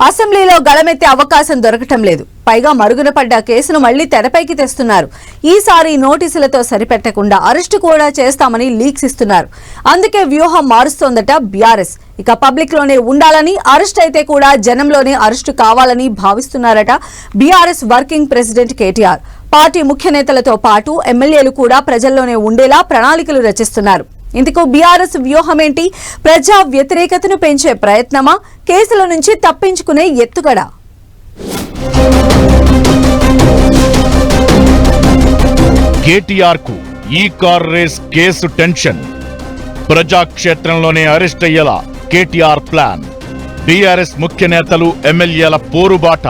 అసెంబ్లీలో గళమెత్తే అవకాశం దొరకటం లేదు. పైగా మరుగున పడ్డ కేసును మళ్లీ తెరపైకి తెస్తున్నారు. ఈసారి నోటీసులతో సరిపెట్టకుండా అరెస్టు కూడా చేస్తామని లీక్స్ ఇస్తున్నారు. అందుకే వ్యూహం మారుస్తోందట బీఆర్ఎస్. ఇక పబ్లిక్ లోనే ఉండాలని, అరెస్ట్ అయితే కూడా జనంలోనే అరెస్టు కావాలని భావిస్తున్నారట BRS working president KTR. Party ముఖ్య నేతలతో పాటు ఎమ్మెల్యేలు కూడా ప్రజల్లోనే ఉండేలా ప్రణాళికలు రచిస్తున్నారు. ఇందుకు బీఆర్ఎస్ వ్యూహమేంటి? ప్రజా వ్యతిరేకతను పెంచే ప్రయత్నమా? కేసుల నుంచి తప్పించుకునే ఎత్తుగడ? కేటీఆర్ కు ఈ కార్ రేస్ కేసు టెన్షన్. ప్రజాక్షేత్రంలోనే అరెస్ట్ అయ్యేలా కేటీఆర్ ప్లాన్. బీఆర్ఎస్ ముఖ్య నేతలు ఎమ్మెల్యేల పోరుబాట.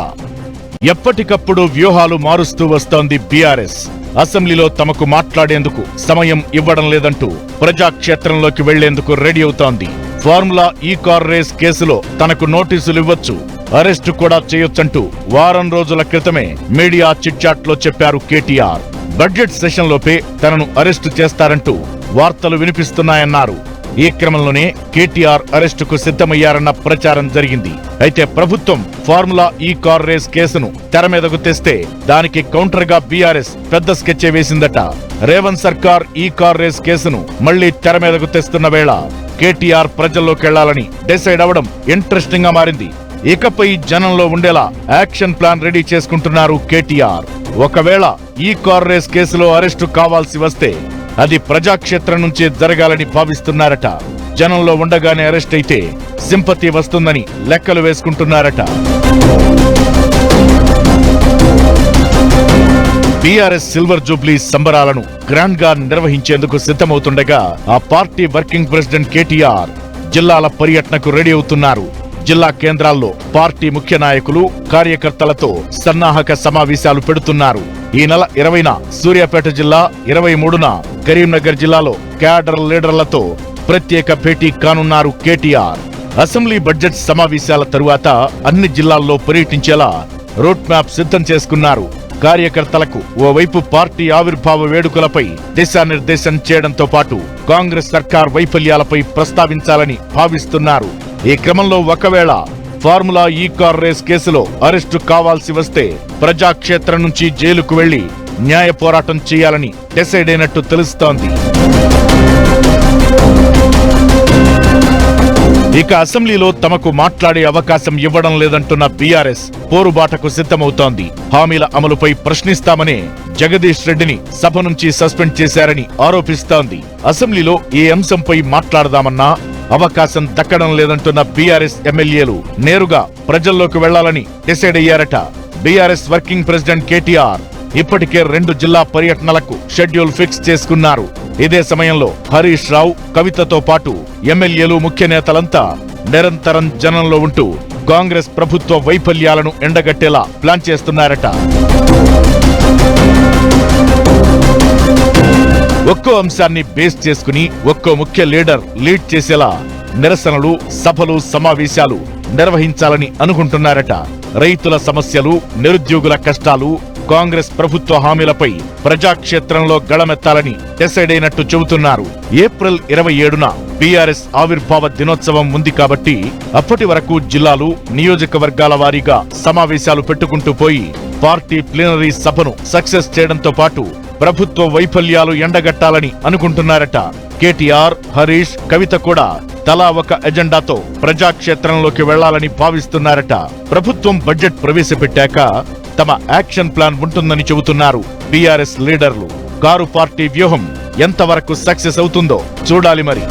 ఎప్పటికప్పుడు వ్యూహాలు మారుస్తూ వస్తోంది బీఆర్ఎస్. అసెంబ్లీలో తమకు మాట్లాడేందుకు సమయం ఇవ్వడం లేదంటూ ప్రజాక్షేత్రంలోకి వెళ్లేందుకు రెడీ అవుతోంది. ఫార్ములా ఈ కార్ రేస్ కేసులో తనకు నోటీసులు ఇవ్వచ్చు, అరెస్టు కూడా చేయొచ్చంటూ వారం రోజుల క్రితమే మీడియా చిట్చాట్ లో చెప్పారు కేటీఆర్. బడ్జెట్ సెషన్ లోపే తనను అరెస్టు చేస్తారంటూ వార్తలు వినిపిస్తున్నాయన్నారు. ఈ క్రమంలోనే కేటీఆర్ అరెస్టుకు సిద్ధమయ్యారన్న ప్రచారం జరిగింది. అయితే ప్రభుత్వం ఫార్ములా ఈ కార్ రేస్ కేసును తెర మీదకు తెస్తే దానికి కౌంటర్ గా బీఆర్ఎస్ పెద్ద స్కెచ్ వేసిందట. రేవంత్ సర్కార్ ఈ కార్ రేస్ కేసును మళ్లీ తెర మీదకు తెస్తున్న వేళ కేటీఆర్ ప్రజల్లోకెళ్లాలని డిసైడ్ అవడం ఇంట్రెస్టింగ్ గా మారింది. ఇకపై జనంలో ఉండేలా యాక్షన్ ప్లాన్ రెడీ చేసుకుంటున్నారు కేటీఆర్. ఒకవేళ ఈ కార్ రేస్ కేసులో అరెస్టు కావాల్సి వస్తే అది ప్రజాక్షేత్రం నుంచే జరగాలని భావిస్తున్నారట. జనంలో ఉండగానే అరెస్ట్ అయితే సింపతి వస్తుందని లెక్కలు వేసుకుంటున్నారట. బీఆర్ఎస్ సిల్వర్ జూబ్లీ సంబరాలను గ్రాండ్ గా నిర్వహించేందుకు సిద్ధమవుతుండగా ఆ పార్టీ వర్కింగ్ ప్రెసిడెంట్ కేటీఆర్ జిల్లాల పర్యటనకు రెడీ అవుతున్నారు. జిల్లా కేంద్రాల్లో పార్టీ ముఖ్య నాయకులు, కార్యకర్తలతో సన్నాహక సమావేశాలు పెడుతున్నారు. ఈ నెల 20న సూర్యాపేట జిల్లా, 23న కరీంనగర్ జిల్లాలో క్యాడర్ లీడర్లతో ప్రత్యేక భేటీ కానున్నారు కేటీఆర్. అసెంబ్లీ బడ్జెట్ సమావేశాల తరువాత అన్ని జిల్లాల్లో పర్యటించేలా రూట్ మ్యాప్ సిద్ధం చేసుకున్నారు. కార్యకర్తలకు ఓవైపు పార్టీ ఆవిర్భావ వేడుకలపై దిశానిర్దేశం చేయడంతో పాటు కాంగ్రెస్ సర్కార్ వైఫల్యాలపై ప్రస్తావించాలని భావిస్తున్నారు. ఈ క్రమంలో ఒకవేళ ఫార్ములా ఈ కార్ రేస్ కేసులో అరెస్టు కావాల్సి వస్తే ప్రజాక్షేత్రం నుంచి జైలుకు వెళ్లి న్యాయ పోరాటం చేయాలని డిసైడ్ అయినట్టు తెలుస్తోంది. ఇక అసెంబ్లీలో తమకు మాట్లాడే అవకాశం ఇవ్వడం లేదంటున్న బీఆర్ఎస్ పోరుబాటకు సిద్ధమవుతోంది. హామీల అమలుపై ప్రశ్నిస్తామనే జగదీష్ రెడ్డిని సభ నుంచి సస్పెండ్ చేశారని ఆరోపిస్తోంది. అసెంబ్లీలో ఈ అంశంపై మాట్లాడదామన్నా అవకాశం దక్కడం లేదంటున్న బీఆర్ఎస్ ఎమ్మెల్యేలు నేరుగా ప్రజల్లోకి వెళ్లాలని డిసైడ్ అయ్యారట. బీఆర్ఎస్ వర్కింగ్ ప్రెసిడెంట్ కేటీఆర్ ఇప్పటికే 2 జిల్లా పర్యటనలకు షెడ్యూల్ ఫిక్స్ చేసుకున్నారు. ఇదే సమయంలో హరీష్ రావు, కవితతో పాటు ఎమ్మెల్యేలు, ముఖ్య నేతలంతా నిరంతరం జనంలో ఉంటూ కాంగ్రెస్ ప్రభుత్వ వైఫల్యాలను ఎండగట్టేలా ప్లాన్ చేస్తున్నారట. ఒక్కో అంశాన్ని బేస్ చేసుకుని ఒక్కో ముఖ్య లీడర్ లీడ్ చేసేలా నిరసనలు, సభలు, సమావేశాలు నిర్వహించాలని అనుకుంటున్నారట. రైతుల సమస్యలు, నిరుద్యోగుల కష్టాలు, కాంగ్రెస్ ప్రభుత్వ హామీలపై ప్రజాక్షేత్రంలో గళమెత్తాలని డిసైడ్ అయినట్టు చెబుతున్నారు. ఏప్రిల్ 27న బీఆర్ఎస్ ఆవిర్భావ దినోత్సవం ఉంది కాబట్టి అప్పటి వరకు జిల్లాలు, నియోజకవర్గాల వారీగా సమావేశాలు పెట్టుకుంటూ పోయి పార్టీ ప్లీనరీ సభను సక్సెస్ చేయడంతో పాటు ప్రభుత్వ వైఫల్యాలు ఎండగట్టాలని అనుకుంటున్నారట. కేటీఆర్, హరీష్, కవిత కూడా తలా ఒక ఎజెండాతో ప్రజాక్షేత్రంలోకి వెళ్లాలని భావిస్తున్నారట. ప్రభుత్వం బడ్జెట్ ప్రవేశపెట్టాక తమ యాక్షన్ ప్లాన్ ఉంటుందని చెబుతున్నారు బీఆర్ఎస్ లీడర్లు. కారు పార్టీ వ్యూహం ఎంతవరకు సక్సెస్ అవుతుందో చూడాలి మరి.